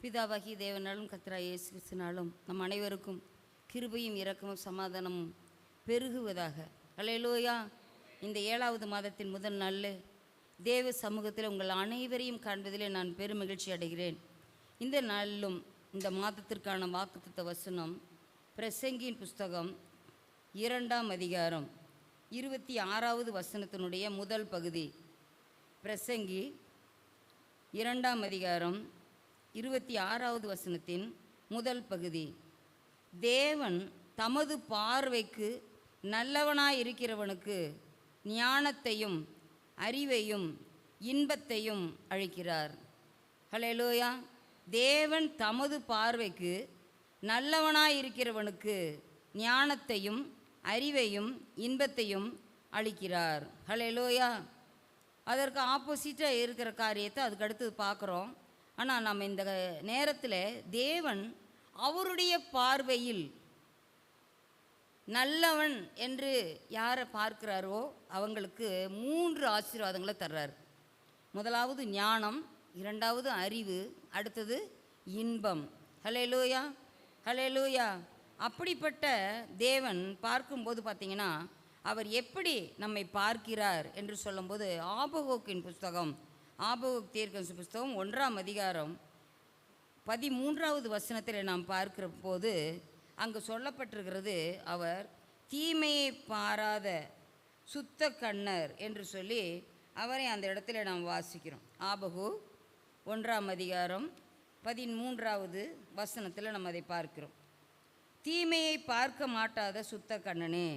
பிதாவாகிய தேவனாலும் கர்த்தராகிய இயேசு கிறிஸ்துவினாலும் நம் அனைவருக்கும் கிருபையும் இரக்கமும் சமாதானமும் பெருகுவதாக. அல்லேலூயா. இந்த 7வது மாதத்தின் முதல் நாளில் தேவ சமூகத்தில் உங்கள் அனைவரையும் காண்பதிலே நான் பெருமகிழ்ச்சி அடைகிறேன். இந்த நாளிலும் இந்த மாதத்திற்கான வாக்குத்தத்த வசனம் பிரசங்கியின் புஸ்தகம் 2ஆம் அதிகாரம் 26வது வசனத்தினுடைய முதல் பகுதி. பிரசங்கி 2ஆம் அதிகாரம் 26வது வசனத்தின் முதல் பகுதி. தேவன் தமது பார்வைக்கு நல்லவனாயிருக்கிறவனுக்கு ஞானத்தையும் அறிவையும் இன்பத்தையும் அளிக்கிறார். ஹல்லேலூயா. தேவன் தமது பார்வைக்கு நல்லவனாயிருக்கிறவனுக்கு ஞானத்தையும் அறிவையும் இன்பத்தையும் அளிக்கிறார். ஹல்லேலூயா. அதற்கு ஆப்போசிட்டாக இருக்கிற காரியத்தை அதுக்கு அடுத்தது பார்க்குறோம். ஆனால் நம்ம இந்த நேரத்தில் தேவன் அவருடைய பார்வையில் நல்லவன் என்று யாரை பார்க்கிறாரோ அவங்களுக்கு 3 ஆசீர்வாதங்களை தர்றார். முதலாவது ஞானம், 2வது அறிவு, அடுத்தது இன்பம். ஹல்லேலூயா, ஹல்லேலூயா. அப்படிப்பட்ட தேவன் பார்க்கும்போது பார்த்திங்கன்னா அவர் எப்படி நம்மை பார்க்கிறார் என்று சொல்லும்போது ஆபகூக்கின் புஸ்தகம், ஆபகூக் தீர்க்கதரிசி புஸ்தகம் 1ஆம் அதிகாரம் 13வது வசனத்தில் நாம் பார்க்கிற போது அங்கு சொல்லப்பட்டிருக்கிறது, அவர் தீமையை பாராத சுத்த கண்ணர் என்று சொல்லி அவரை அந்த இடத்துல நாம் வாசிக்கிறோம். ஆபகூக் 1ஆம் அதிகாரம் 13வது வசனத்தில் நம்ம அதை பார்க்கிறோம். தீமையை பார்க்க மாட்டாத சுத்த கண்ணனே,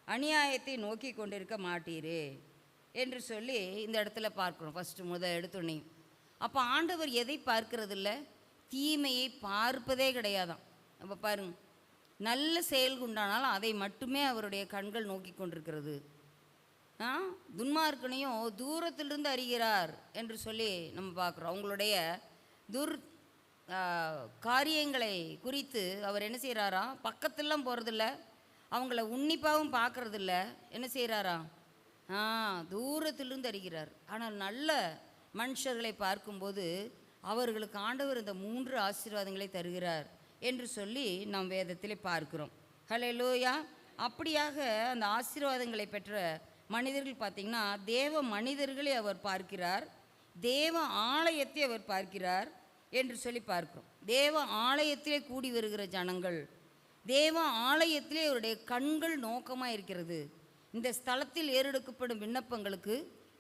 அநியாயத்தை நோக்கி கொண்டிருக்க மாட்டீரே என்று சொல்லி இந்த இடத்துல பார்க்குறோம். ஃபஸ்ட்டு எடுத்தோன்னே அப்போ ஆண்டவர் எதை பார்க்கறதில்ல? தீமையை பார்ப்பதே கிடையாதான். அப்போ பாருங்க, நல்ல செயல் உண்டானாலும் அதை மட்டுமே அவருடைய கண்கள் நோக்கி கொண்டிருக்கிறது. துன்மார்க்கனையும் தூரத்திலிருந்து அறிகிறார் என்று சொல்லி நம்ம பார்க்குறோம். அவங்களுடைய காரியங்களை குறித்து அவர் என்ன செய்கிறாராம்? பக்கத்திலாம் போகிறதில்ல, அவங்கள உன்னிப்பாகவும் பார்க்குறதில்ல. என்ன செய்கிறாராம்? தூரத்திலிருந்து அறிகிறார். ஆனால் நல்ல மனுஷர்களை பார்க்கும்போது அவர்களுக்கு ஆண்டவர் இந்த 3 ஆசீர்வாதங்களை தருகிறார் என்று சொல்லி நாம் வேதத்திலே பார்க்கிறோம். ஹல்லேலூயா. அப்படியாக அந்த ஆசீர்வாதங்களை பெற்ற மனிதர்கள் பார்த்திங்கன்னா தேவ மனிதர்களை அவர் பார்க்கிறார், தேவ ஆலயத்தை அவர் பார்க்கிறார் என்று சொல்லி பார்க்கிறோம். தேவ ஆலயத்திலே கூடி வருகிற ஜனங்கள், தேவ ஆலயத்திலே அவருடைய கண்கள் நோக்கமாக இருக்கிறது. இந்த ஸ்தலத்தில் ஏறெடுக்கப்படும் விண்ணப்பங்களுக்கு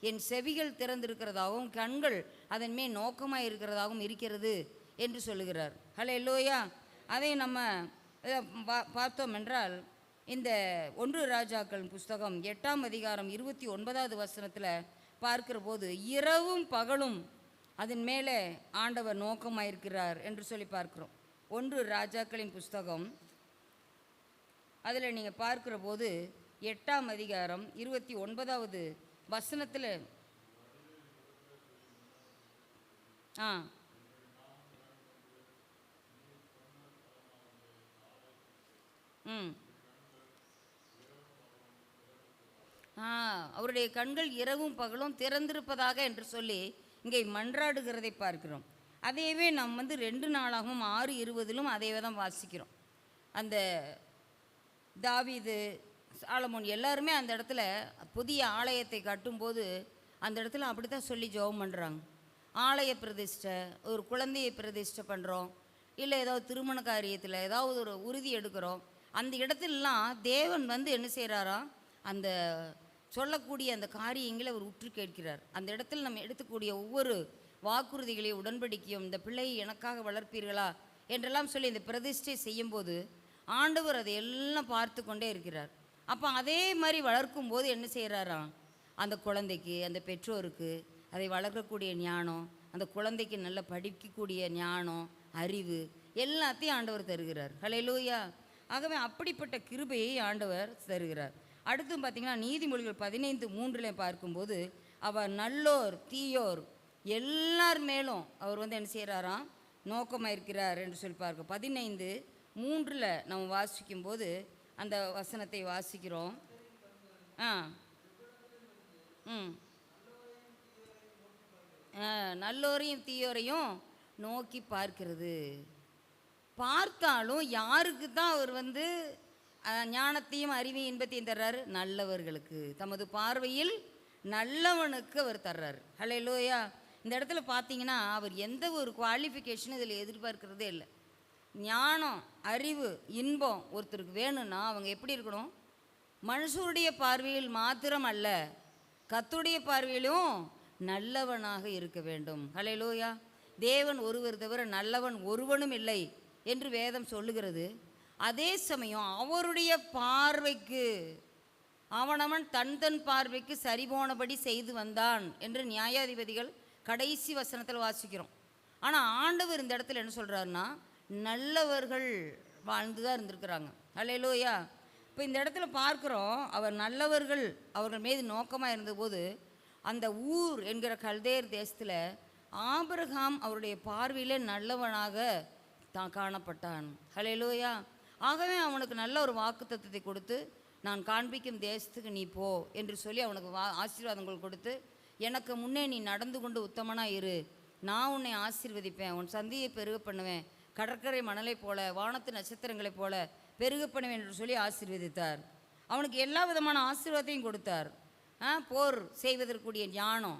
என் செவிகள் திறந்திருக்கிறதாகவும் கண்கள் அதன் மேல் நோக்கமாக இருக்கிறதாகவும் இருக்கிறது என்று சொல்லுகிறார். ஹல்லேலூயா. அதை நம்ம பார்த்தோம் என்றால் இந்த 1 ராஜாக்கள் புஸ்தகம் 8ஆம் அதிகாரம் 29வது வசனத்தில் பார்க்கிற போது இரவும் பகலும் அதன் மேலே ஆண்டவர் நோக்கமாக இருக்கிறார் என்று சொல்லி பார்க்கிறோம். 1 ராஜாக்களின் புஸ்தகம் அதில் நீங்கள் பார்க்கிற போது 8ஆம் அதிகாரம் 29வது வசனத்தில் அவருடைய கண்கள் இரவும் பகலும் திறந்திருப்பதாக என்று சொல்லி இங்கே மன்றாடுகிறதை பார்க்கிறோம். அதையவே நாம் 2 நாளாகவும் 6:20 அதையே தான் வாசிக்கிறோம். அந்த தாவீது, சாலமோன் எல்லாருமே அந்த இடத்துல புதிய ஆலயத்தை கட்டும்போது அந்த இடத்துல அப்படி தான் சொல்லி ஜெபம் பண்ணுறாங்க. ஆலய பிரதிஷ்டை, ஒரு குழந்தையை பிரதிஷ்டை பண்ணுறோம், இல்லை ஏதாவது திருமண காரியத்தில் ஏதாவது ஒரு உறுதி எடுக்கிறோம், அந்த இடத்துலலாம் தேவன் என்ன செய்கிறாராம்? அந்த சொல்லக்கூடிய அந்த காரியங்களை அவர் உற்று கேட்கிறார். அந்த இடத்துல நம்ம எடுத்துக்கூடிய ஒவ்வொரு வாக்குறுதிகளையும் உடன்படிக்கையும், இந்த பிள்ளையை எனக்காக வளர்ப்பீர்களா என்றெல்லாம் சொல்லி இந்த பிரதிஷ்டை செய்யும்போது ஆண்டவர் அதை எல்லாம் பார்த்து கொண்டே இருக்கிறார். அப்போ அதே மாதிரி வளர்க்கும்போது என்ன செய்கிறாராம்? அந்த குழந்தைக்கு, அந்த பெற்றோருக்கு அதை வளர்க்கக்கூடிய ஞானம், அந்த குழந்தைக்கு நல்ல படிக்கக்கூடிய ஞானம், அறிவு எல்லாத்தையும் ஆண்டவர் தருகிறார். ஹல்லேலூயா. ஆகவே அப்படிப்பட்ட கிருபையை ஆண்டவர் தருகிறார். அடுத்து பார்த்திங்கன்னா நீதிமொழிகள் 15:3 பார்க்கும்போது அவர் நல்லோர் தீயோர் எல்லார் மேலும் அவர் என்ன செய்கிறாராம்? நோக்கமாக இருக்கிறார் என்று சொல்லி பார்க்க 15:3 நம்ம வாசிக்கும்போது அந்த வசனத்தை வாசிக்கிறோம். நல்லோரையும் தீயோரையும் நோக்கி பார்க்கிறது. பார்த்தாலும் யாருக்கு தான் அவர் ஞானத்தையும் அறிவையும் இன்பத்தையும் தர்றாரு? நல்லவர்களுக்கு. தமது பார்வையில் நல்லவனுக்கு அவர் தர்றாரு. ஹல்லேலூயா. இந்த இடத்துல பார்த்தீங்கன்னா அவர் எந்த ஒரு குவாலிஃபிகேஷனும் இதில் எதிர்பார்க்கிறதே இல்லை. ஞானம், அறிவு, இன்பம் ஒருத்தருக்கு வேணும்னா அவங்க எப்படி இருக்கணும்? மனுஷருடைய பார்வையில் மாத்திரம் அல்ல, கர்த்தருடைய பார்வையிலும் நல்லவனாக இருக்க வேண்டும். ஹல்லேலூயா. தேவன் ஒருவர் தவிர நல்லவன் ஒருவனும் இல்லை என்று வேதம் சொல்லுகிறது. அதே சமயம் அவருடைய பார்வைக்கு அவனவன் தன் தன் பார்வைக்கு சரிபோனபடி செய்து வந்தான் என்று நியாயாதிபதிகள் கடைசி வசனத்தில் வாசிக்கிறோம். ஆனால் ஆண்டவர் இந்த இடத்துல என்ன சொல்கிறாருன்னா, நல்லவர்கள் வாழ்ந்து தான் இருந்திருக்கிறாங்க. ஹல்லேலூயா. இப்போ இந்த இடத்துல பார்க்குறோம், அவர் நல்லவர்கள் அவர்கள் மீது நோக்கமாக இருந்தபோது அந்த ஊர் என்கிற கல்தேர் தேசத்தில் ஆபிரகாம் அவருடைய பார்வையிலே நல்லவனாக தான் காணப்பட்டான். ஹல்லேலூயா. ஆகவே அவனுக்கு நல்ல ஒரு வாக்குத்தத்தத்தை கொடுத்து, நான் காண்பிக்கும் தேசத்துக்கு நீ போ என்று சொல்லி அவனுக்கு ஆசீர்வாதங்கள் கொடுத்து, எனக்கு முன்னே நீ நடந்து கொண்டு உத்தமனாக இரு, நான் உன்னை ஆசீர்வதிப்பேன், உன் சந்தியை பெருக பண்ணுவேன், கடற்கரை மணலை போல வானத்து நட்சத்திரங்களைப் போல பெருக பண்ணுவேன் என்று சொல்லி ஆசீர்வதித்தார். அவனுக்கு எல்லா விதமான ஆசீர்வாதத்தையும் கொடுத்தார். போர் செய்வதற்குரிய ஞானம்,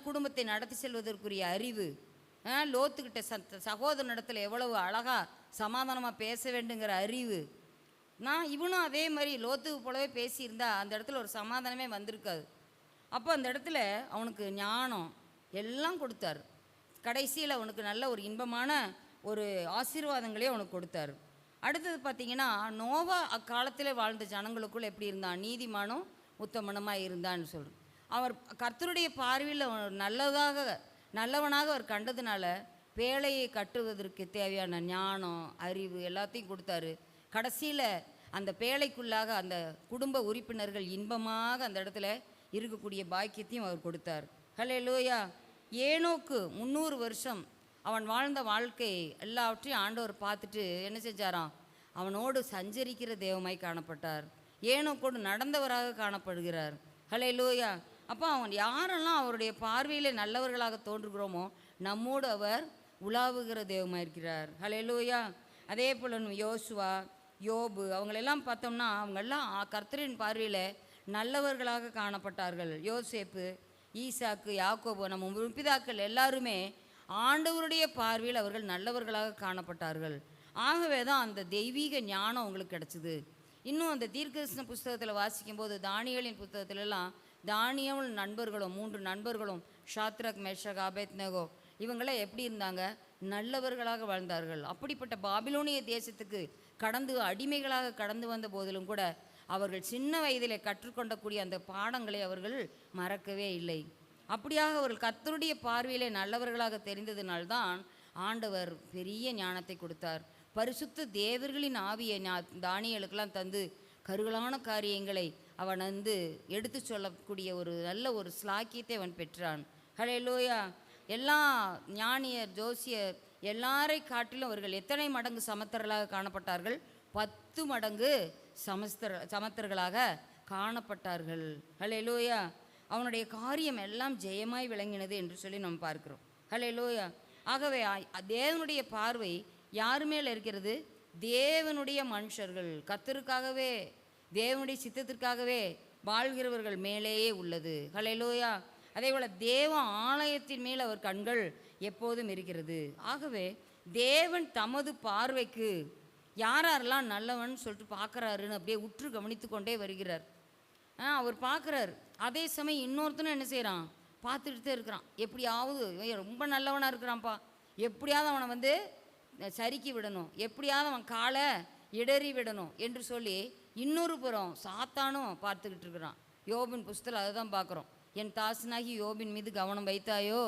குடும்பத்தை நடத்தி செல்வதற்குரிய அறிவு, லோத்துக்கிட்ட சகோதரனிடத்தில் எவ்வளவு அழகாக சமாதானமாக பேச வேண்டுங்கிற அறிவு. இவனும் அதே மாதிரி லோத்துக்கு போலவே பேசியிருந்தா அந்த இடத்துல ஒரு சமாதானமே வந்திருக்காது. அப்போ அந்த இடத்துல அவனுக்கு ஞானம் எல்லாம் கொடுத்தார். கடைசியில் அவனுக்கு நல்ல ஒரு இன்பமான ஒரு ஆசீர்வாதங்களே அவனுக்கு கொடுத்தார். அடுத்தது பார்த்திங்கன்னா, நோவா அக்காலத்தில் வாழ்ந்த ஜனங்களுக்குள் எப்படி இருந்தான்? நீதிமானும் உத்தமனமாக இருந்தான்னு சொல்கிறோம். அவர் கர்த்தருடைய பார்வையில் நல்லவனாக அவர் கண்டதுனால பேழையை கட்டுவதற்கு தேவையான ஞானம், அறிவு எல்லாத்தையும் கொடுத்தாரு. கடைசியில் அந்த பேழைக்குள்ளாக அந்த குடும்ப உறுப்பினர்கள் இன்பமாக அந்த இடத்துல இருக்கக்கூடிய பாக்கியத்தையும் அவர் கொடுத்தார். ஹல்லேலூயா. ஏனோக்கு 300 வருஷம் அவன் வாழ்ந்த வாழ்க்கை எல்லாவற்றையும் ஆண்டவர் பார்த்துட்டு என்ன செஞ்சாராம்? அவனோடு சஞ்சரிக்கிற தெய்வமாய் காணப்பட்டார். ஏனோக்கோடு நடந்தவராக காணப்படுகிறார். ஹல்லேலூயா. அப்போ அவன் யாரெல்லாம் அவருடைய பார்வையில் நல்லவர்களாக தோன்றுகிறோமோ நம்மோடு அவர் உலாவுகிற தெய்வமாக இருக்கிறார். ஹல்லேலூயா. அதே போல் யோசுவா, யோபு அவங்களெல்லாம் பார்த்தோம்னா அவங்கெல்லாம் கர்த்தரின் பார்வையில் நல்லவர்களாக காணப்பட்டார்கள். யோசேப்பு, ஈசாக்கு, யாக்கோபு, நம்ம முற்பிதாக்கள் எல்லாருமே ஆண்டவருடைய பார்வையில் அவர்கள் நல்லவர்களாக காணப்பட்டார்கள். ஆகவே தான் அந்த தெய்வீக ஞானம் அவங்களுக்கு கிடச்சிது. இன்னும் அந்த தீர்க்கதரிசன புஸ்தகத்தில் வாசிக்கும்போது தானியேலின் புத்தகத்திலெல்லாம் தானியேல் நண்பர்களும் 3 நண்பர்களும் ஷாத்ரக், மேஷக், ஆபேத்நேகோ இவங்களாம் எப்படி இருந்தாங்க? நல்லவர்களாக வாழ்ந்தார்கள். அப்படிப்பட்ட பாபிலோனிய தேசத்துக்கு அடிமைகளாக கடந்து வந்த போதிலும் கூட அவர்கள் சின்ன வயதில் கற்றுக்கொண்டக்கூடிய அந்த பாடங்களை அவர்கள் மறக்கவே இல்லை. அப்படியாக அவர்கள் கர்த்தருடைய பார்வையிலே நல்லவர்களாக தெரிந்ததினால்தான் ஆண்டவர் பெரிய ஞானத்தை கொடுத்தார். பரிசுத்த தேவர்களின் ஆவியை தானியேலுக்கெல்லாம் தந்து கருகலான காரியங்களை அவன் எடுத்து சொல்லக்கூடிய ஒரு நல்ல ஒரு ஸ்லாக்கியத்தை அவன் பெற்றான். ஹல்லேலூயா. எல்லா ஞானியர், ஜோசியர் எல்லாரை காட்டிலும் அவர்கள் எத்தனை மடங்கு சமத்தர்களாக காணப்பட்டார்கள்? 10 மடங்கு சமத்தர்களாக காணப்பட்டார்கள். ஹல்லேலூயா. அவனுடைய காரியம் எல்லாம் ஜெயமாய் விளங்கினது என்று சொல்லி நம்ம பார்க்கிறோம். ஹல்லேலூயா. ஆகவே தேவனுடைய பார்வை யார் மேல் இருக்கிறது? தேவனுடைய மனுஷர்கள், கர்த்தருக்காகவே தேவனுடைய சித்தத்திற்காகவே வாழ்கிறவர்கள் மேலேயே உள்ளது. ஹல்லேலூயா. அதே போல் தேவ ஆலயத்தின் மேல் அவர் கண்கள் எப்போதும் இருக்கிறது. ஆகவே தேவன் தமது பார்வைக்கு யாரெல்லாம் நல்லவன் சொல்லிட்டு பார்க்குறாருன்னு அப்படியே உற்று கவனித்து கொண்டே வருகிறார். அவர் பார்க்குறார். அதே சமயம் இன்னொருத்தனும் என்ன செய்கிறான்? பார்த்துட்டு தான் இருக்கிறான். எப்படியாவது ரொம்ப நல்லவனாக இருக்கிறான்ப்பா, எப்படியாவது அவனை சறுக்கி விடணும், எப்படியாவது அவன் காலை இடறி விடணும் என்று சொல்லி இன்னொரு புறம் சாத்தானும் பார்த்துக்கிட்டு இருக்கிறான். யோபின் புஸ்தகம் அதை தான் பார்க்குறோம். என் தாசனாகி யோபின் மீது கவனம் வைத்தாயோ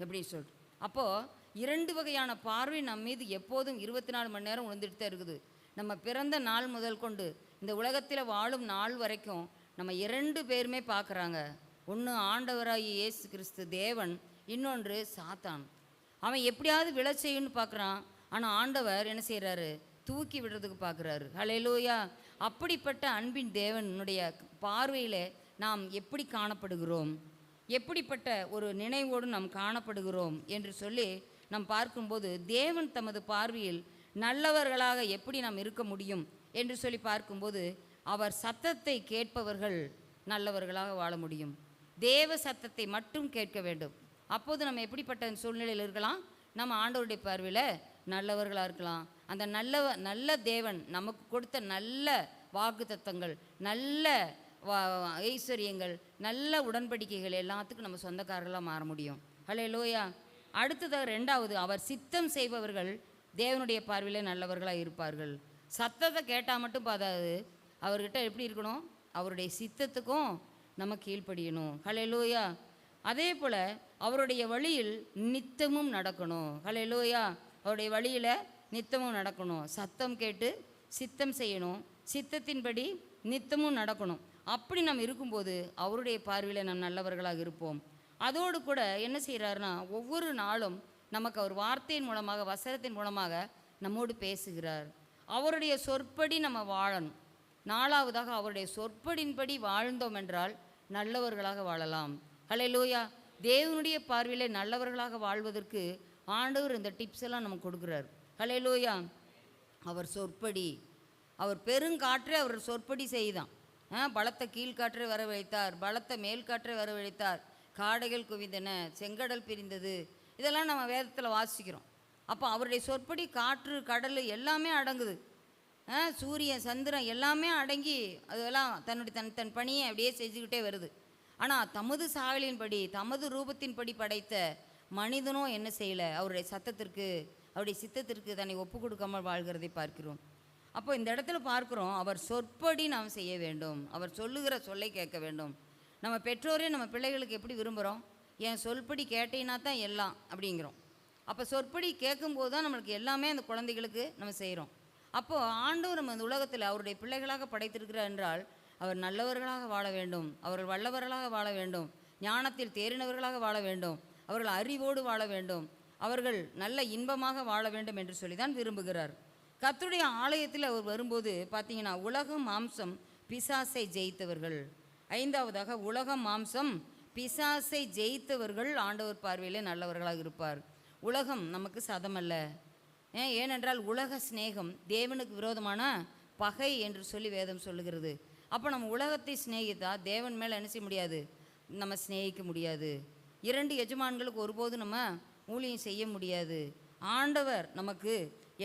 எப்படின்னு சொல்லிட்டு. அப்போது 2 வகையான பார்வை நம் மீது எப்போதும் 24 மணி நேரம் விழுந்துட்டு தான் இருக்குது. நம்ம பிறந்த நாள் முதல் கொண்டு இந்த உலகத்தில் வாழும் நாள் வரைக்கும் நம்ம 2 பேருமே பார்க்குறாங்க. ஒன்று ஆண்டவராகி இயேசு கிறிஸ்து தேவன், இன்னொன்று சாத்தான். அவன் எப்படியாவது விழ செய்யணும்னு பார்க்குறான். ஆனால் ஆண்டவர் என்ன செய்கிறாரு? தூக்கி விடுறதுக்கு பார்க்குறாரு. ஹல்லேலூயா. அப்படிப்பட்ட அன்பின் தேவனுடைய பார்வையில் நாம் எப்படி காணப்படுகிறோம், எப்படிப்பட்ட ஒரு நினைவோடு நாம் காணப்படுகிறோம் என்று சொல்லி நாம் பார்க்கும்போது தேவன் தமது பார்வையில் நல்லவர்களாக எப்படி நாம் இருக்க முடியும் என்று சொல்லி பார்க்கும்போது, அவர் சத்தத்தை கேட்பவர்கள் நல்லவர்களாக வாழ முடியும். தேவ சத்தத்தை மட்டும் கேட்க வேண்டும். அப்போது நம்ம எப்படிப்பட்ட சூழ்நிலையில் இருக்கலாம்? நம்ம ஆண்டவருடைய பார்வையில் நல்லவர்களாக இருக்கலாம். அந்த நல்ல தேவன் நமக்கு கொடுத்த நல்ல வாக்குத்தத்தங்கள், நல்ல ஐஸ்வர்யங்கள், நல்ல உடன்படிக்கைகள் எல்லாத்துக்கும் நம்ம சொந்தக்காரர்களாக மாற முடியும். ஹல்லேலூயா. அடுத்ததாக ரெண்டாவது, அவர் சித்தம் செய்பவர்கள் தேவனுடைய பார்வையில் நல்லவர்களாக இருப்பார்கள். சத்தத்தை கேட்டால் மட்டும் பார்த்தாது, அவர்கிட்ட எப்படி இருக்கணும்? அவருடைய சித்தத்துக்கும் நம்ம கீழ்ப்படியணும். ஹல்லேலூயா. அதே போல் அவருடைய வழியில் நித்தமும் நடக்கணும். ஹல்லேலூயா. அவருடைய வழியில் நித்தமும் நடக்கணும். சத்தம் கேட்டு சித்தம் செய்யணும், சித்தத்தின்படி நித்தமும் நடக்கணும். அப்படி நம்ம இருக்கும்போது அவருடைய பார்வையில் நாம் நல்லவர்களாக இருப்போம். அதோடு கூட என்ன செய்கிறாருன்னா, ஒவ்வொரு நாளும் நமக்கு அவர் வார்த்தையின் மூலமாக, வசனத்தின் மூலமாக நம்மோடு பேசுகிறார். அவருடைய சொற்படி நம்ம வாழணும். நாலாவதாக, அவருடைய சொற்படின்படி வாழ்ந்தோம் என்றால் நல்லவர்களாக வாழலாம். ஹல்லேலூயா. தேவனுடைய பார்வையில் நல்லவர்களாக வாழ்வதற்கு ஆண்டவர் இந்த டிப்ஸ் எல்லாம் நமக்கு கொடுக்குறார். ஹல்லேலூயா. அவர் சொற்படி, அவர் பெருங்காற்றை அவர் சொற்படி செய்தான். பலத்த கீழ்காற்றை வரவழைத்தார், பலத்த மேல்காற்றை வரவழைத்தார், காடைகள் குவிந்தன, செங்கடல் பிரிந்தது. இதெல்லாம் நம்ம வேதத்தில் வாசிக்கிறோம். அப்போ அவருடைய சொற்படி காற்று, கடல் எல்லாமே அடங்குது. சூரியன், சந்திரன் எல்லாமே அடங்கி அதெல்லாம் தன் பணியை அப்படியே செஞ்சுக்கிட்டே வருது. ஆனால் தமது சாயலின்படி, தமது ரூபத்தின்படி படைத்த மனிதனோ என்ன செய்யலை? அவருடைய சத்தத்திற்கு, அவருடைய சித்தத்திற்கு தன்னை ஒப்பு கொடுக்காமல் வாழ்கிறதை பார்க்கிறோம். அப்போ இந்த இடத்துல பார்க்குறோம், அவர் சொற்படி நாம் செய்ய வேண்டும், அவர் சொல்லுகிற சொல்லை கேட்க வேண்டும். நம்ம பெற்றோரே நம்ம பிள்ளைகளுக்கு எப்படி விரும்புகிறோம்? என் சொல்படி கேட்டீங்கன்னா தான் எல்லாம் அப்படிங்கிறோம். அப்போ சொற்படி கேட்கும்போது தான் நம்மளுக்கு எல்லாமே அந்த குழந்தைகளுக்கு நம்ம செய்கிறோம். அப்போது ஆண்டவர் நம்ம இந்த உலகத்தில் அவருடைய பிள்ளைகளாக படைத்திருக்கிறார் என்றால், அவர் நல்லவர்களாக வாழ வேண்டும், அவர்கள் வல்லவர்களாக வாழ வேண்டும், ஞானத்தில் தேறினவர்களாக வாழ வேண்டும், அவர்கள் அறிவோடு வாழ வேண்டும், அவர்கள் நல்ல இன்பமாக வாழ வேண்டும் என்று சொல்லி தான் விரும்புகிறார். கர்த்தருடைய ஆலயத்தில் அவர் வரும்போது பார்த்தீங்கன்னா, உலகம் மாம்சம் பிசாசை ஜெயித்தவர்கள். ஐந்தாவதாக, உலகம் மாம்சம் பிசாசை ஜெயித்தவர்கள் ஆண்டவர் பார்வையில் நல்லவர்களாக இருப்பார். உலகம் நமக்கு சதமல்ல. ஏனென்றால் உலக சிநேகம் தேவனுக்கு விரோதமான பகை என்று சொல்லி வேதம் சொல்லுகிறது. அப்போ நம்ம உலகத்தை சிநேகித்தா தேவன் மேலே என்ன செய்ய முடியாது? நம்ம சிநேகிக்க முடியாது. இரண்டு எஜமான்களுக்கு ஒருபோது நம்ம ஊழியம் செய்ய முடியாது. ஆண்டவர் நமக்கு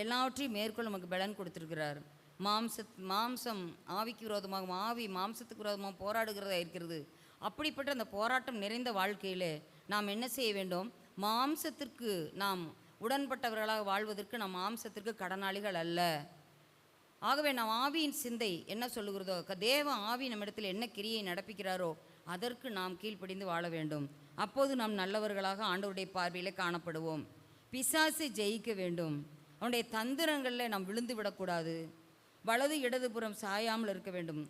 எல்லாவற்றையும் மேற்கொள்ள நமக்கு பலன் கொடுத்துருக்கிறார். மாம்சம் ஆவிக்கு விரோதமாகவும், ஆவி மாம்சத்துக்கு விரோதமாக போராடுகிறதா இருக்கிறது. அப்படிப்பட்ட அந்த போராட்டம் நிறைந்த வாழ்க்கையில் நாம் என்ன செய்ய வேண்டும்? மாம்சத்திற்கு நாம் உடன்பட்டவர்களாக வாழ்வதற்கு நாம் மாம்சத்திற்கு கடனாளிகள் அல்ல. ஆகவே நாம் ஆவியின் சிந்தை என்ன சொல்லுகிறதோ, தேவ ஆவி நம்மிடத்தில் என்ன கிரியை நடப்பிக்கிறாரோ அதற்கு நாம் கீழ்ப்படிந்து வாழ வேண்டும். அப்போது நாம் நல்லவர்களாக ஆண்டவருடைய பார்வையில் காணப்படுவோம். பிசாசை ஜெயிக்க வேண்டும். அவனுடைய தந்திரங்களில் நாம் விழுந்து விடக்கூடாது. வலது இடதுபுறம் சாயாமல் இருக்க வேண்டும்.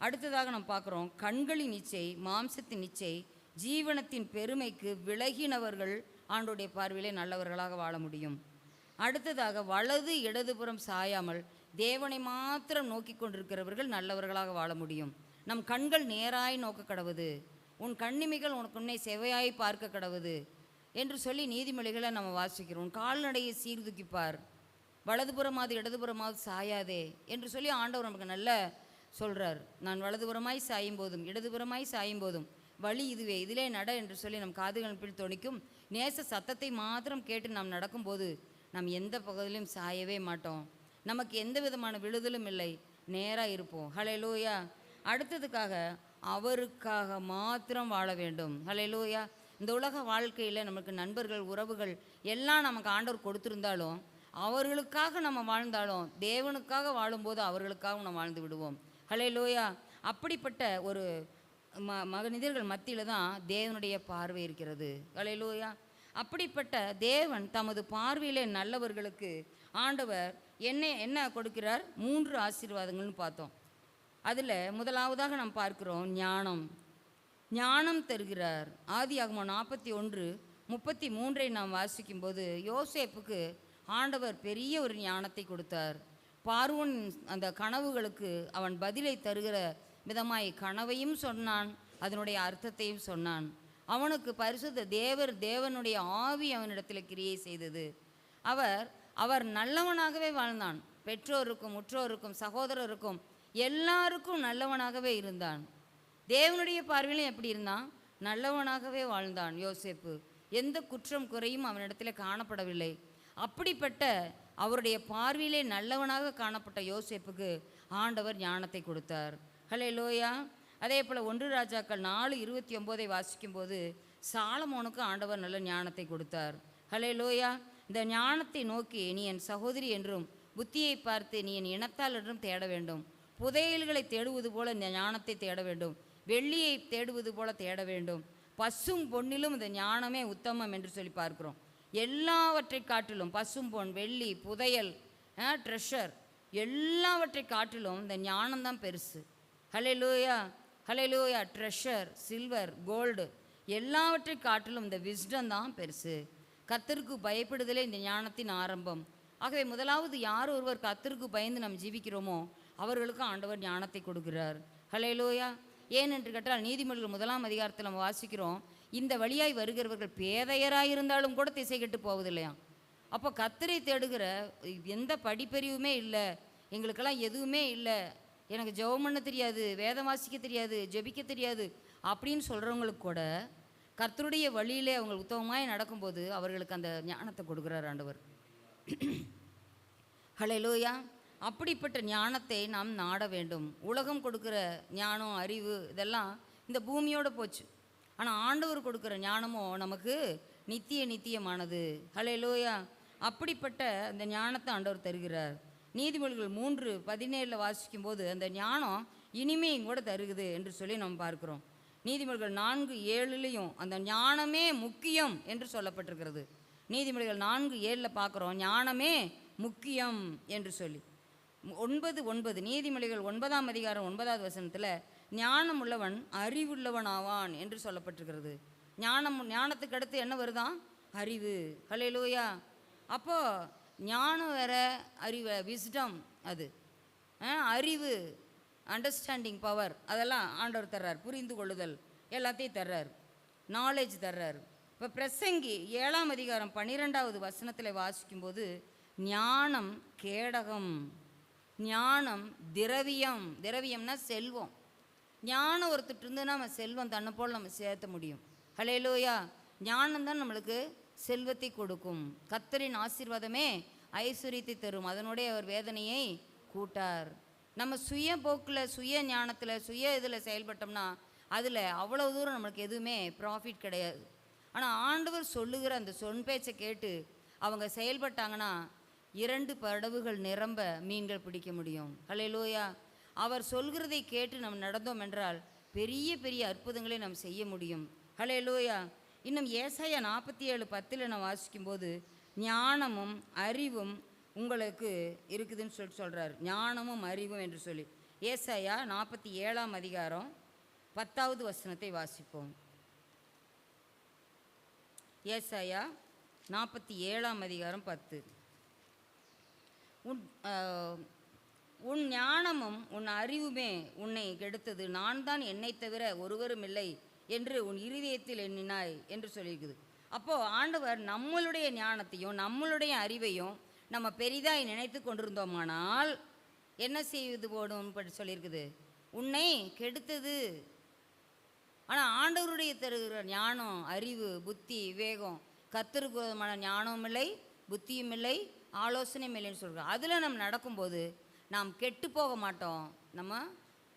அடுத்ததாக நாம் பார்க்குறோம், கண்களின் இச்சை, மாம்சத்தின் இச்சை, ஜீவனத்தின் பெருமைக்கு விலகினவர்கள் ஆண்டவருடைய பார்வையிலே நல்லவர்களாக வாழ முடியும். அடுத்ததாக, வலது இடதுபுறம் சாயாமல் தேவனை மாத்திரம் நோக்கி கொண்டிருக்கிறவர்கள் நல்லவர்களாக வாழ முடியும். நம் கண்கள் நேராய் நோக்க கடவுது, உன் கண்ணிமைகள் உனக்கு உன்னை செவையாய் பார்க்க கடவுது என்று சொல்லி நீதிமொழிகளை நம்ம வாசிக்கிறோம். கால்நடையை சீர்தூக்கிப்பார், வலதுபுறமாவது இடதுபுறமாவது சாயாதே என்று சொல்லி ஆண்டவர் நமக்கு நல்ல சொல்கிறார். நான் வலதுபுறமாய் சாயும் போதும் இடதுபுறமாய் சாயும் போதும் வழி இதுவே, இதிலே நட என்று சொல்லி நம் காதுகள் பின் துணிக்கும் நேச சத்தத்தை மாத்திரம் கேட்டு நாம் நடக்கும்போது நாம் எந்த பகுதியிலும் சாயவே மாட்டோம். நமக்கு எந்த விதமான விழுதலும் இல்லை, நேராக இருப்போம். ஹல்லேலூயா. அடுத்ததுக்காக, அவருக்காக மாத்திரம் வாழ வேண்டும். ஹல்லேலூயா. இந்த உலக வாழ்க்கையில் நமக்கு நண்பர்கள், உறவுகள் எல்லாம் நமக்கு ஆண்டவர் கொடுத்துருந்தாலும், அவர்களுக்காக நம்ம வாழ்ந்தாலும், தேவனுக்காக வாழும்போது அவர்களுக்காக நம்ம வாழ்ந்து விடுவோம். ஹல்லேலூயா. அப்படிப்பட்ட ஒரு மனிதர்கள் மத்தியில் தான் தேவனுடைய பார்வை இருக்கிறது. ஹல்லேலூயா. அப்படிப்பட்ட தேவன் தமது பார்வையிலே நல்லவர்களுக்கு ஆண்டவர் என்ன கொடுக்கிறார்? 3 ஆசீர்வாதங்கள்னு பார்த்தோம். அதில் முதலாவதாக நாம் பார்க்கிறோம், ஞானம் தருகிறார். ஆதியாகமம் 41:33 நாம் வாசிக்கும்போது, யோசேப்புக்கு ஆண்டவர் பெரிய ஒரு ஞானத்தை கொடுத்தார். பார்வோன் அந்த கனவுகளுக்கு அவன் பதிலை தருகிற விதமாய் கனவையும் சொன்னான், அதனுடைய அர்த்தத்தையும் சொன்னான். அவனுக்கு பரிசுத்த தேவனுடைய ஆவி அவனிடத்தில் கிரியை செய்தது. அவர் நல்லவனாகவே வாழ்ந்தான். பெற்றோருக்கும் உற்றோருக்கும் சகோதரருக்கும் எல்லாருக்கும் நல்லவனாகவே இருந்தான். தேவனுடைய பார்வையிலும் எப்படி இருந்தான்? நல்லவனாகவே வாழ்ந்தான் யோசேப்பு. எந்த குற்றம் குறையும் அவனிடத்தில் காணப்படவில்லை. அப்படிப்பட்ட அவருடைய பார்வையிலே நல்லவனாக காணப்பட்ட யோசேப்புக்கு ஆண்டவர் ஞானத்தை கொடுத்தார். ஹல்லேலூயா. அதே போல் 1 ராஜாக்கள் 4:29 வாசிக்கும்போது சாலமோனுக்கு ஆண்டவர் நல்ல ஞானத்தை கொடுத்தார். ஹல்லேலூயா. இந்த ஞானத்தை நோக்கி நீ என் சகோதரி என்றும் புத்தியை பார்த்து நீ என் இனத்தால் என்றும் தேட வேண்டும். புதையல்களை தேடுவது போல இந்த ஞானத்தை தேட வேண்டும். வெள்ளியை தேடுவது போல தேட வேண்டும். பசும் பொன்னிலும் இந்த ஞானமே உத்தமம் என்று சொல்லி பார்க்கிறோம். எல்லாவற்றை காட்டிலும் பசும் பொன், வெள்ளி, புதையல், ட்ரெஷர் எல்லாவற்றை காட்டிலும் இந்த ஞானம்தான் பெருசு. ஹல்லேலூயா, ஹல்லேலூயா. ட்ரெஷர், சில்வர், கோல்டு எல்லாவற்றை காட்டிலும் இந்த விஸ்டம் தான் பெருசு. கர்த்தருக்கு பயப்படுதலே இந்த ஞானத்தின் ஆரம்பம். ஆகவே முதலாவது யார் ஒருவர் கர்த்தருக்கு பயந்து நாம் ஜீவிக்கிறோமோ அவர்களுக்கு ஆண்டவர் ஞானத்தை கொடுக்கிறார். ஹல்லேலூயா. ஏன் என்று கேட்டால் நீதிமொழிகள் 1ஆம் அதிகாரத்தில் நம்ம வாசிக்கிறோம், இந்த வழியாய் வருகிறவர்கள் பேதையராயிருந்தாலும் கூட திசை கெட்டு போவதில்லையா. அப்போ கர்த்தரை தேடுகிற எந்த படிப்பறிவுமே இல்லை, எங்களுக்கெல்லாம் எதுவுமே இல்லை, எனக்கு ஜெபம் பண்ண தெரியாது, வேதம் வாசிக்க தெரியாது, ஜெபிக்க தெரியாது அப்படின்னு சொல்கிறவங்களுக்கு கூட கர்த்தருடைய வழியிலே அவங்க உத்தமமாய் நடக்கும்போது அவர்களுக்கு அந்த ஞானத்தை கொடுக்குறார் ஆண்டவர். ஹல்லேலூயா. அப்படிப்பட்ட ஞானத்தை நாம் நாட வேண்டும். உலகம் கொடுக்குற ஞானம், அறிவு இதெல்லாம் இந்த பூமியோடு போச்சு. ஆனால் ஆண்டவர் கொடுக்குற ஞானமோ நமக்கு நித்தியமானது. ஹல்லேலூயா. அப்படிப்பட்ட அந்த ஞானத்தை ஆண்டவர் தருகிறார். நீதிமொழிகள் 3:17 வாசிக்கும்போது அந்த ஞானம் இனிமையும் கூட தருகுது என்று சொல்லி நம்ம பார்க்குறோம். நீதிமொழிகள் 4:7 அந்த ஞானமே முக்கியம் என்று சொல்லப்பட்டிருக்கிறது. நீதிமொழிகள் 4:7 பார்க்குறோம், ஞானமே முக்கியம் என்று சொல்லி. 9:9 நீதிமொழிகள் 9ஆம் அதிகாரம் 9வது வசனத்தில் ஞானம் உள்ளவன் அறிவுள்ளவன் ஆவான் என்று சொல்லப்பட்டிருக்கிறது. ஞானத்துக்கு அடுத்து என்ன வருதான்? அறிவு. ஹல்லேலூயா. அப்போது ஞானம் வேற, அறிவு, விஸ்டம், அது அறிவு, அண்டர்ஸ்டாண்டிங் பவர், அதெல்லாம் ஆண்டவர் தர்றார். புரிந்து கொள்ளுதல் எல்லாத்தையும் தர்றார். நாலேஜ் தர்றார். இப்போ பிரசங்கி 7ஆம் அதிகாரம் 12வது வசனத்தில் வாசிக்கும்போது ஞானம் கேடகம், ஞானம் திரவியம். திரவியம்னா செல்வம். ஞானம் ஒருத்தர் இருந்ததுன்னா நம்ம செல்வம் தன்னை போல் நம்ம சேர்த்த முடியும். ஹல்லேலூயா. ஞானம் தான் நம்மளுக்கு செல்வத்தை கொடுக்கும். கர்த்தரின் ஆசீர்வாதமே ஐஸ்வர்யத்தை தரும், அதனுடைய அவர் வேதனையை கூட்டார். நம்ம சுய போக்கில், சுய ஞானத்தில், சுய இதில் செயல்பட்டோம்னா அதில் அவ்வளோ தூரம் நம்மளுக்கு எதுவுமே ப்ராஃபிட் கிடையாது. ஆனால் ஆண்டவர் சொல்லுகிற அந்த சொன் பேச்சை கேட்டு அவங்க செயல்பட்டாங்கன்னா 2 படகுகள் நிரம்ப மீன்கள் பிடிக்க முடியும். ஹல்லேலூயா. அவர் சொல்கிறதை கேட்டு நம்ம நடந்தோம் என்றால் பெரிய பெரிய அற்புதங்களை நாம் செய்ய முடியும். ஹல்லேலூயா. இன்னும் ஏசாயா 47:10 நான் வாசிக்கும்போது ஞானமும் அறிவும் உங்களுக்கு இருக்குதுன்னு சொல்கிறார். ஞானமும் அறிவும் என்று சொல்லி ஏசாயா 47ஆம் அதிகாரம் 10வது வசனத்தை வாசிப்போம். ஏசாயா 47ஆம் அதிகாரம் 10. உன் ஞானமும் உன் அறிவுமே உன்னை கெடுத்தது, நான் தான் என்னை தவிர ஒருவரும் இல்லை என்று உன் இருதயத்தில் எண்ணினாய் என்று சொல்லியிருக்குது. அப்போது ஆண்டவர் நம்மளுடைய ஞானத்தையும் நம்மளுடைய அறிவையும் நம்ம பெரிதாய் நினைத்து கொண்டிருந்தோமானால் என்ன செய்வது போடும் சொல்லியிருக்குது? உன்னை கெடுத்தது. ஆனால் ஆண்டவருடைய தருகிற ஞானம், அறிவு, புத்தி, விவேகம், கர்த்தருக்கு விரோதமான ஞானமும் இல்லை, புத்தியும் இல்லை, ஆலோசனையும் இல்லைன்னு சொல்கிறோம். அதில் நம்ம நடக்கும்போது நாம் கெட்டு போக மாட்டோம், நம்ம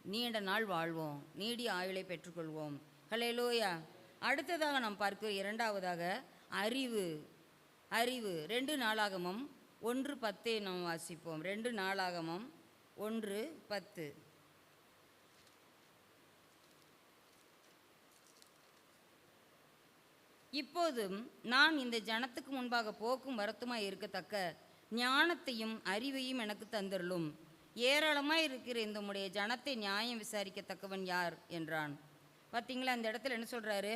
நீண்ட நாள் வாழ்வோம், நீடிய ஆயுளை பெற்றுக்கொள்வோம். ஹல்லேலூயா. அடுத்ததாக நாம் பார்க்கிற இரண்டாவதாக அறிவு. 2 நாளாகமம் 1:10 நாம் வாசிப்போம். 2 நாளாகமம் 1:10. இப்போதும் நான் இந்த ஜனத்துக்கு முன்பாக போக்கும் வரத்துமாய் இருக்கத்தக்க ஞானத்தையும் அறிவையும் எனக்கு தந்தருளும். ஏராளமாய் இருக்கிற இந்த உம்முடைய ஜனத்தை நியாயம் விசாரிக்கத்தக்கவன் யார் என்றான். பார்த்தீங்களா, அந்த இடத்துல என்ன சொல்கிறாரு?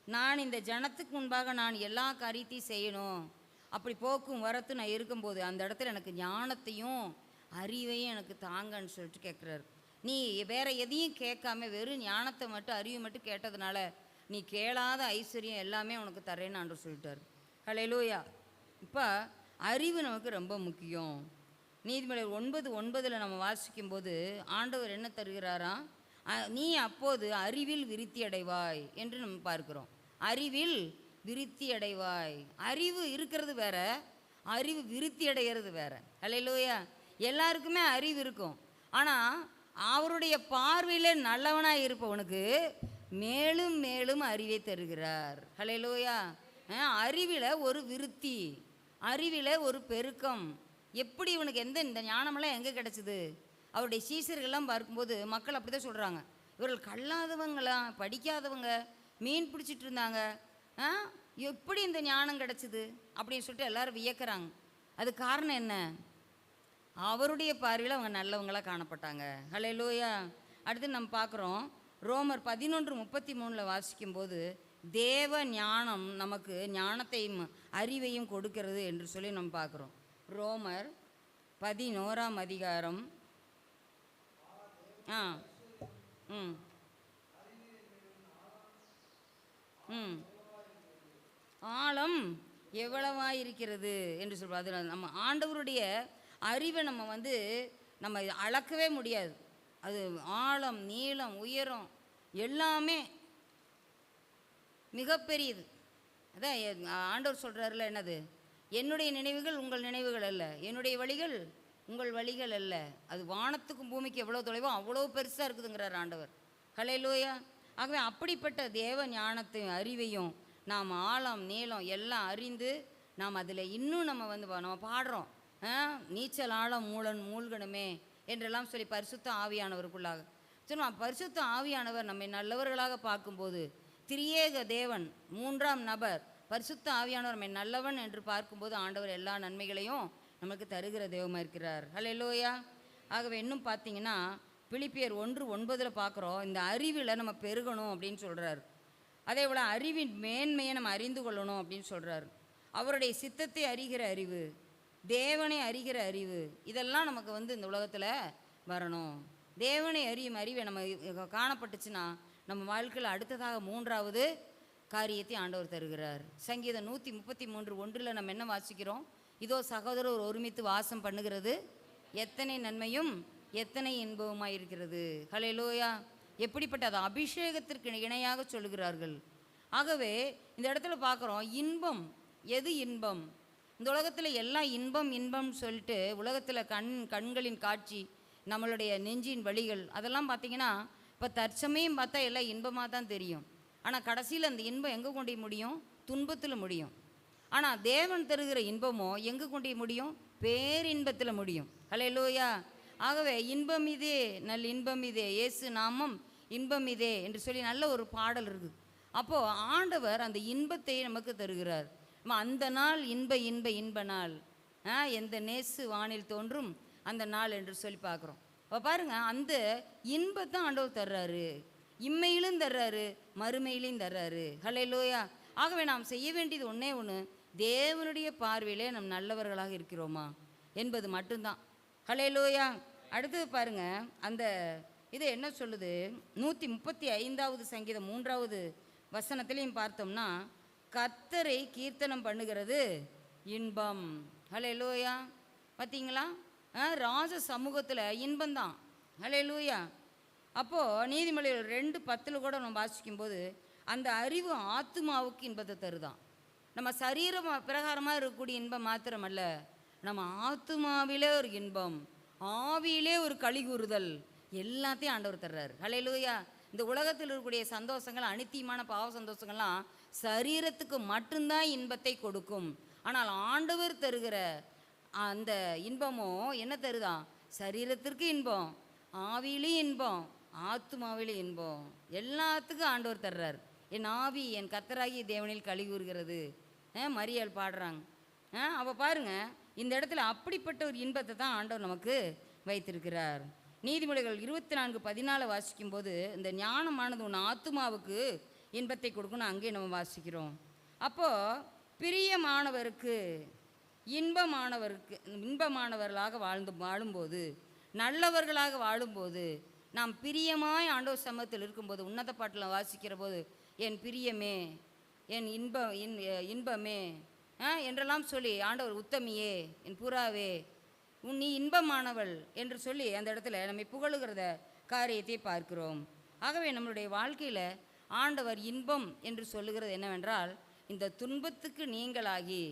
நான் இந்த ஜனத்துக்கு முன்பாக நான் எல்லா காரியத்தையும் செய்யணும். அப்படி போக்கும் வரத்து நான் இருக்கும்போது அந்த இடத்துல எனக்கு ஞானத்தையும் அறிவையும் எனக்கு தாங்கன்னு சொல்லிட்டு கேட்குறாரு. நீ வேற எதையும் கேட்காம வெறும் ஞானத்தை மட்டும் அறிவை மட்டும் கேட்டதுனால நீ கேளாத ஐஸ்வர்யம் எல்லாமே உனக்கு தரேன்னு ஆண்டவர் சொல்லிட்டார். ஹல்லேலூயா. இப்போ அறிவு நமக்கு ரொம்ப முக்கியம். நீதிமொழிகள் 9:9 நம்ம வாசிக்கும்போது ஆண்டவர் என்ன தருகிறாராம்? நீ அப்போது அறிவில் விருத்தி அடைவாய் என்று நம்ம பார்க்கிறோம். அறிவில் விருத்தி அடைவாய். அறிவு இருக்கிறது வேற, அறிவு விருத்தி அடைகிறது வேற. ஹல்லேலூயா. எல்லாருக்குமே அறிவு இருக்கும். ஆனால் அவருடைய பார்வையில் நல்லவனாக இருப்பவனுக்கு மேலும் மேலும் அறிவை தருகிறார். ஹல்லேலூயா. அறிவில் ஒரு விருத்தி, அறிவில் ஒரு பெருக்கம். எப்படி இவனுக்கு இந்த ஞானமெல்லாம் எங்கே கிடச்சிது? அவருடைய சீசர்கள்லாம் பார்க்கும்போது மக்கள் அப்படி தான் சொல்கிறாங்க, இவர்கள் கல்லாதவங்களாம், படிக்காதவங்க, மீன் பிடிச்சிட்டு இருந்தாங்க, எப்படி இந்த ஞானம் கிடச்சிது அப்படின்னு சொல்லிட்டு எல்லோரும் வியக்கிறாங்க. அது காரணம் என்ன? அவருடைய பார்வையில் அவங்க நல்லவங்களாக காணப்பட்டாங்க. ஹல்லேலூயா. அடுத்து நம்ம பார்க்குறோம், ரோமர் 11:33 வாசிக்கும்போது தேவ ஞானம் நமக்கு ஞானத்தையும் அறிவையும் கொடுக்கிறது என்று சொல்லி நம்ம பார்க்குறோம். ரோமர் 11 ஆழம் எவ்வளவாயிருக்கிறது என்று சொல்வோம். அது நம்ம ஆண்டவருடைய அறிவை நம்ம அளக்கவே முடியாது. அது ஆழம், நீளம், உயரம் எல்லாமே மிகப்பெரியது. அதான் ஆண்டவர் சொல்கிறாருல, என்னது? என்னுடைய நினைவுகள் உங்கள் நினைவுகள் அல்ல, என்னுடைய வழிகள் உங்கள் வழிகள் அல்ல. அது வானத்துக்கும் பூமிக்கு எவ்வளோ தொலைவோ அவ்வளோ பெருசாக இருக்குதுங்கிறார் ஆண்டவர். ஹல்லேலூயா. ஆகவே அப்படிப்பட்ட தேவ ஞானத்தையும் அறிவையும் நாம் ஆழம் நீளம் எல்லாம் அறிந்து நாம் அதில் இன்னும் நம்ம பாடுறோம், நீச்சல் ஆழம் மூழ்கணுமே என்றெல்லாம் சொல்லி பரிசுத்த ஆவியானவருக்குள்ளாக சொன்னோம். பரிசுத்த ஆவியானவர் நம்மை நல்லவர்களாக பார்க்கும்போது, திரியேக தேவன் மூன்றாம் நபர் பரிசுத்த ஆவியானவர் நம்மை நல்லவன் என்று பார்க்கும்போது ஆண்டவர் எல்லா நன்மைகளையும் நமக்கு தருகிற தெய்வமாக இருக்கிறார். ஹல்லேலூயா. ஆகவே இன்னும் பார்த்தீங்கன்னா பிலிப்பியர் 1:9 பார்க்குறோம், இந்த அறிவில் நம்ம பெருகணும் அப்படின்னு சொல்கிறார். அதே போல் அறிவின் மேன்மையை நம்ம அறிந்து கொள்ளணும் அப்படின்னு சொல்கிறார். அவருடைய சித்தத்தை அறிகிற அறிவு, தேவனை அறிகிற அறிவு, இதெல்லாம் நமக்கு இந்த உலகத்தில் வரணும். தேவனை அறியும் அறிவை நம்ம காணப்பட்டுச்சுன்னா நம்ம வாழ்க்கையில் அடுத்ததாக மூன்றாவது காரியத்தை ஆண்டவர் தருகிறார். சங்கீதம் 133:1 நம்ம என்ன வாசிக்கிறோம்? இதோ சகோதரர் ஒருமித்து வாசம் பண்ணுகிறது எத்தனை நன்மையும் எத்தனை இன்பவுமாய் இருக்கிறது. ஹல்லேலூயா. எப்படிப்பட்டது? அபிஷேகத்திற்கு இணையாக சொல்லுகிறார்கள். ஆகவே இந்த இடத்துல பார்க்குறோம், இன்பம். எது இன்பம்? இந்த உலகத்தில் எல்லாம் இன்பம் இன்பம்னு சொல்லிட்டு உலகத்தில் கண்களின் காட்சி, நம்மளுடைய நெஞ்சின் வழிகள், அதெல்லாம் பார்த்திங்கன்னா இப்போ தற்சமயம் பார்த்தா எல்லாம் இன்பமாக தான் தெரியும். ஆனால் கடைசியில் அந்த இன்பம் எங்கே கொண்டு முடியும்? துன்பத்தில் முடியும். ஆனால் தேவன் தருகிற இன்பமோ எங்கே கொண்டு முடியும்? பேரின்பத்தில் முடியும். ஹல்லேலூயா. ஆகவே இன்பம் இதே, நல் இன்பம் இதே, இயேசு நாமம் இன்பம் இதே என்று சொல்லி நல்ல ஒரு பாடல் இருக்குது. அப்போது ஆண்டவர் அந்த இன்பத்தை நமக்கு தருகிறார். அந்த நாள் இன்ப நாள், எந்த நேசு வானில் தோன்றும் அந்த நாள் என்று சொல்லி பார்க்குறோம். அப்போ பாருங்கள், அந்த இன்பத்தை ஆண்டவர் தர்றாரு, இம்மையிலும் தர்றாரு, மறுமையிலையும் தர்றாரு. ஹல்லேலூயா. ஆகவே நாம் செய்ய வேண்டியது ஒன்றே ஒன்று, தேவனுடைய பார்வையிலே நம் நல்லவர்களாக இருக்கிறோமா என்பது மட்டும்தான். ஹல்லேலூயா. அடுத்தது பாருங்கள், அந்த இது என்ன சொல்லுது? 135வது சங்கீதம் 3வது வசனத்திலையும் பார்த்தோம்னா, கர்த்தரை கீர்த்தனம் பண்ணுகிறது இன்பம். ஹல்லேலூயா. பார்த்தீங்களா? ராஜ சமூகத்தில் இன்பந்தான். ஹல்லேலூயா. அப்போது நீதிமொழிகள் 2:10 கூட நம்ம வாசிக்கும்போது, அந்த அறிவு ஆத்துமாவுக்கு இன்பத்தை தருதான். நம்ம சரீரம் பிரகாரமாக இருக்கக்கூடிய இன்பம் மாத்திரமல்ல, நம்ம ஆத்துமாவிலே ஒரு இன்பம், ஆவியிலே ஒரு களி கூறுதல், எல்லாத்தையும் ஆண்டவர் தர்றாரு. ஹல்லேலூயா. இந்த உலகத்தில் இருக்கக்கூடிய சந்தோஷங்கள், அனித்தியமான பாவ சந்தோஷங்கள்லாம் சரீரத்துக்கு மட்டும்தான் இன்பத்தை கொடுக்கும். ஆனால் ஆண்டவர் தருகிற அந்த இன்பமோ என்ன தருதான்? சரீரத்திற்கு இன்பம், ஆவியிலையும் இன்பம், ஆத்துமாவிலையும் இன்பம், எல்லாத்துக்கும் ஆண்டவர் தர்றார். என் ஆவி என் கர்த்தராகிய தேவனில் களி கூறுகிறது, மரியாள் பாடுறாங்க. அப்போ பாருங்கள், இந்த இடத்துல அப்படிப்பட்ட ஒரு இன்பத்தை தான் ஆண்டவர் நமக்கு வைத்திருக்கிறார். நீதிமொழிகள் 24:14 வாசிக்கும்போது, இந்த ஞானமானது உன் ஆத்துமாவுக்கு இன்பத்தை கொடுக்கணும் அங்கே நம்ம வாசிக்கிறோம். அப்போது பிரியமானவருக்கு இன்பமானவர்களாக வாழும்போது, நல்லவர்களாக வாழும்போது, நாம் பிரியமாய் ஆண்டவர் சமூகத்தில் இருக்கும்போது, உன்னத பாட்டில் வாசிக்கிற போது, என் பிரியமே, என் இன்பமே என்றெல்லாம் சொல்லி ஆண்டவர் உத்தமியே, என் புறாவே, நீ இன்பமானவள் என்று சொல்லி அந்த இடத்துல நம்மை புகழுகிறத காரியத்தை பார்க்கிறோம். ஆகவே நம்மளுடைய வாழ்க்கையில் ஆண்டவர் இன்பம் என்று சொல்லுகிறது என்னவென்றால், இந்த துன்பத்துக்கு நீங்களாகி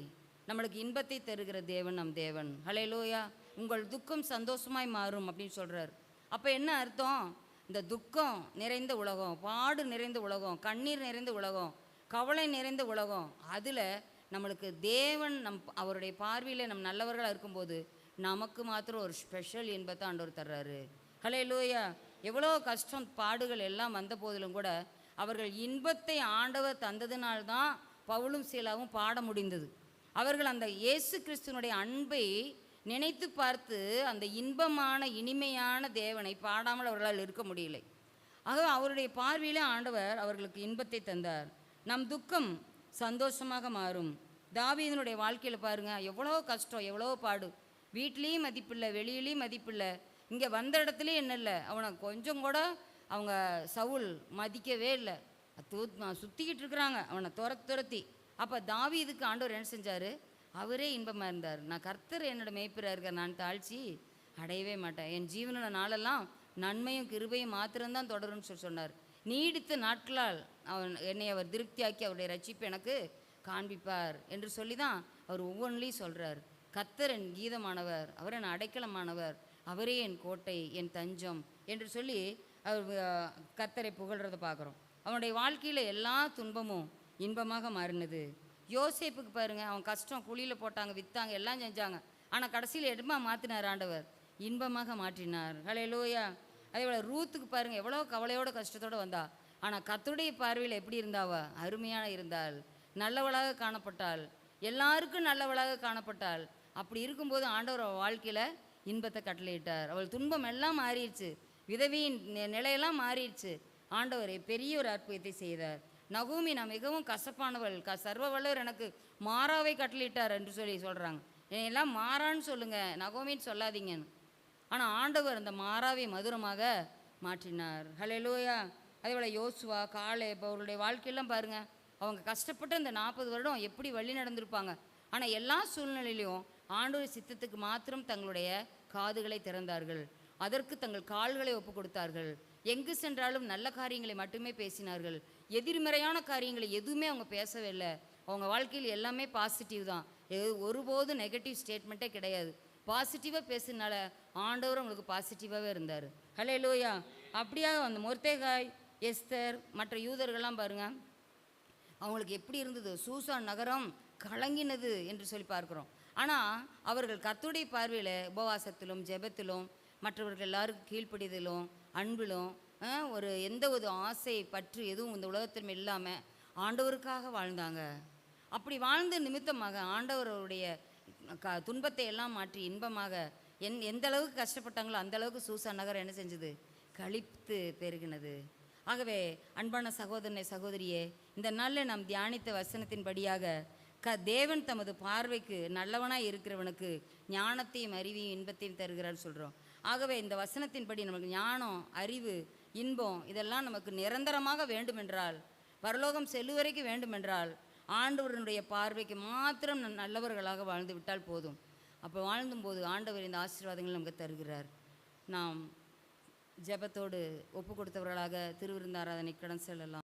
நம்மளுக்கு இன்பத்தை தருகிற தேவன் நம் தேவன். ஹல்லேலூயா. உங்கள் துக்கம் சந்தோஷமாய் மாறும் அப்படின்னு சொல்கிறார். அப்போ என்ன அர்த்தம்? இந்த துக்கம் நிறைந்த உலகம், பாடு நிறைந்த உலகம், கண்ணீர் நிறைந்த உலகம், கவலை நிறைந்த உலகம், அதில் நம்மளுக்கு தேவன் அவருடைய பார்வையில் நம் நல்லவர்களாக இருக்கும்போது நமக்கு மாத்திரம் ஒரு ஸ்பெஷல் இன்பத்தை ஆண்டவர் தர்றாரு. ஹல்லேலூயா. எவ்வளோ கஷ்டம் பாடுகள் எல்லாம் வந்த போதிலும் கூட அவர்கள் இன்பத்தை ஆண்டவர் தந்ததினால்தான் பவுலும் சீலாவும் பாட முடிந்தது. அவர்கள் அந்த இயேசு கிறிஸ்துவனுடைய அன்பை நினைத்து பார்த்து அந்த இன்பமான இனிமையான தேவனை பாடாமல் அவர்களால் இருக்க முடியலை. ஆக அவருடைய பார்வையிலே ஆண்டவர் அவர்களுக்கு இன்பத்தை தந்தார். நம் துக்கம் சந்தோஷமாக மாறும். தாவீதினுடைய வாழ்க்கையில் பாருங்கள், எவ்வளோ கஷ்டம், எவ்வளோ பாடு, வீட்லேயும் மதிப்பில்லை, வெளியிலையும் மதிப்பில்லை, இங்கே வந்த இடத்துலையும் என்ன இல்லை, அவனை கொஞ்சம் கூட அவங்க சவுல் மதிக்கவே இல்லை, சுற்றிக்கிட்டு இருக்கிறாங்க அவனை துரத்தி. அப்போ தாவீதுக்கு ஆண்டவர் என்ன செஞ்சார்? அவரே இன்பமாக இருந்தார். நான் கர்த்தர் என்னோட மேய்ப்பராக இருக்கார், நான் தாழ்ச்சி அடையவே மாட்டேன், என் ஜீவனோட நாளெல்லாம் நன்மையும் கிருபையும் மாத்திரம்தான் தொடரும்னு சொன்னார். நீடித்த நாட்களால் என்னை அவர் திருப்தியாக்கி அவருடைய ரட்சிப்பு எனக்கு காண்பிப்பார் என்று சொல்லி தான் அவர் ஒவ்வொன்றிலையும் சொல்கிறார். கர்த்தர் என் கீதமானவர், அவர் என் அடைக்கலமானவர், அவரே என் கோட்டை, என் தஞ்சம் என்று சொல்லி அவர் கர்த்தரை புகழ்கிறத பார்க்குறோம். அவனுடைய வாழ்க்கையில் எல்லா துன்பமும் இன்பமாக மாறினது. யோசேப்புக்கு பாருங்கள், அவன் கஷ்டம், குழியில் போட்டாங்க, விற்றாங்க, எல்லாம் செஞ்சாங்க, ஆனால் கடைசியில் எடுமா மாற்றினார் ஆண்டவர், இன்பமாக மாற்றினார். ஹல்லேலூயா. அதே போல் ரூத்துக்கு பாருங்கள், எவ்வளோ கவலையோட கஷ்டத்தோடு வந்தா, ஆனால் கர்த்தருடைய பார்வையில் எப்படி இருந்தாவா? அருமையான இருந்தாள், நல்லவளாக காணப்பட்டாள், எல்லாருக்கும் நல்லவளாக காணப்பட்டாள். அப்படி இருக்கும்போது ஆண்டவர் வாழ்க்கையில் இன்பத்தை கட்டளையிட்டார். அவள் துன்பம் எல்லாம் மாறிடுச்சு, விதவியின் நிலையெல்லாம் மாறிடுச்சு. ஆண்டவரை பெரிய ஒரு அற்புதத்தை செய்தார். நகோமி, நான் மிகவும் கசப்பானவள், சர்வ வல்லவர் எனக்கு மாறாவை கட்டளையிட்டார் என்று சொல்லி சொல்கிறாங்க. என்னையெல்லாம் மாறான்னு சொல்லுங்கள், நகோமின்னு சொல்லாதீங்கன்னு. ஆனால் ஆண்டவர் அந்த மாறாவை மதுரமாக மாற்றினார். ஹல்லேலூயா. அதே போல் யோசுவா, காலேப் அவருடைய வாழ்க்கையெல்லாம் பாருங்கள், அவங்க கஷ்டப்பட்டு அந்த 40 வருடம் எப்படி வழி நடந்திருப்பாங்க. ஆனால் எல்லா சூழ்நிலையிலையும் ஆண்டவர் சித்தத்துக்கு மாத்திரம் தங்களுடைய காதுகளை திறந்தார்கள், அதற்கு தங்கள் கால்களை ஒப்பு கொடுத்தார்கள். எங்கு சென்றாலும் நல்ல காரியங்களை மட்டுமே பேசினார்கள். எதிர்மறையான காரியங்களை எதுவுமே அவங்க பேசவே இல்லை. அவங்க வாழ்க்கையில் எல்லாமே பாசிட்டிவ் தான், ஒருபோதும் நெகட்டிவ் ஸ்டேட்மெண்ட்டே கிடையாது. பாசிட்டிவாக பேசுனால ஆண்டவர் அவங்களுக்கு பாசிட்டிவாகவே இருந்தார். ஹல்லேலூயா. அப்படியாக அந்த மொர்தெகாய், எஸ்தர், மற்ற யூதர்கள்லாம் பாருங்கள், அவங்களுக்கு எப்படி இருந்தது? சூசான் நகரம் கலங்கினது என்று சொல்லி பார்க்குறோம். ஆனால் அவர்கள் கர்த்தருடைய பார்வையில் உபவாசத்திலும் ஜெபத்திலும் மற்றவர்கள் எல்லாருக்கும் கீழ்ப்படிதலும் அன்பிலும் ஒரு எந்த ஒரு ஆசை பற்று எதுவும் இந்த உலகத்திலும் இல்லாமல் ஆண்டவருக்காக வாழ்ந்தாங்க. அப்படி வாழ்ந்த நிமித்தமாக ஆண்டவருடைய துன்பத்தை எல்லாம் மாற்றி இன்பமாக எந்த அளவுக்கு கஷ்டப்பட்டாங்களோ அந்த அளவுக்கு சூசான் நகரம் என்ன செஞ்சது? களித்து பெருகினது. ஆகவே அன்பான சகோதரனை சகோதரியே, இந்த நாளில் நாம் தியானித்த வசனத்தின்படியாக தேவன் தமது பார்வைக்கு நல்லவனாய் இருக்கிறவனுக்கு ஞானத்தையும் அறிவையும் இன்பத்தையும் தருகிறார் சொல்கிறோம். ஆகவே இந்த வசனத்தின்படி நமக்கு ஞானம், அறிவு, இன்பம் இதெல்லாம் நமக்கு நிரந்தரமாக வேண்டுமென்றால், பரலோகம் செல்லுவரைக்கும் வேண்டுமென்றால் ஆண்டவருடைய பார்வைக்கு மாத்திரம் நல்லவர்களாக வாழ்ந்து விட்டால் போதும். அப்போ வாழ்ந்தும்போது ஆண்டவர் இந்த ஆசீர்வாதங்கள் நமக்கு தருகிறார். நாம் ஜெபத்தோடு ஒப்பு கொடுத்தவர்களாக திருவிருந்தாராதனை கடன் செல்லலாம்.